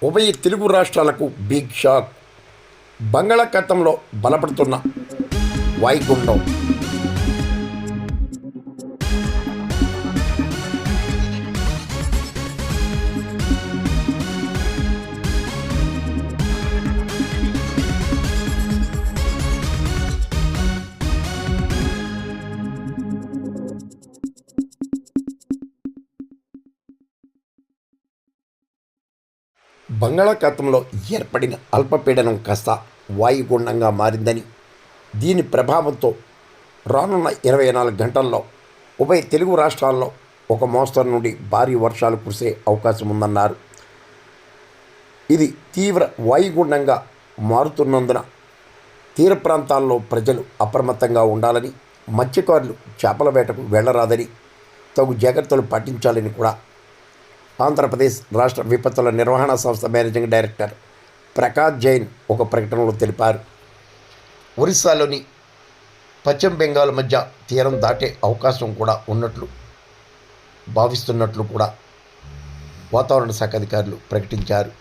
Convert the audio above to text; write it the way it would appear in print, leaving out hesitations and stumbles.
ఉభయ తెలుగు రాష్ట్రాలకు big shock. బంగాళాఖాతంలో బలపడుతున్న వాయుగుండం బంగాళాఖాతంలో ఏర్పడిన అల్పపీడనం కాస్త వాయుగుండంగా మారిందని, దీని ప్రభావంతో రానున్న 24 గంటల్లో ఉభయ తెలుగు రాష్ట్రాల్లో ఒక మోస్తరు నుండి భారీ వర్షాలు కురిసే అవకాశం ఉందన్నారు. ఇది తీవ్ర వాయుగుండంగా మారుతున్నందున తీర ప్రాంతాల్లో ప్రజలు అప్రమత్తంగా ఉండాలని, మత్స్యకారులు చేపల వేటకు వెళ్లరాదని, తగు జాగ్రత్తలు పాటించాలని కూడా ఆంధ్రప్రదేశ్ రాష్ట్ర విపత్తుల నిర్వహణ సంస్థ మేనేజింగ్ డైరెక్టర్ ప్రకాష్ జైన్ ఒక ప్రకటనలో తెలిపారు. ఒరిస్సాలోని పశ్చిమ బెంగాల్ మధ్య తీరం దాటే అవకాశం కూడా భావిస్తున్నట్లు కూడా వాతావరణ శాఖ అధికారులు ప్రకటించారు.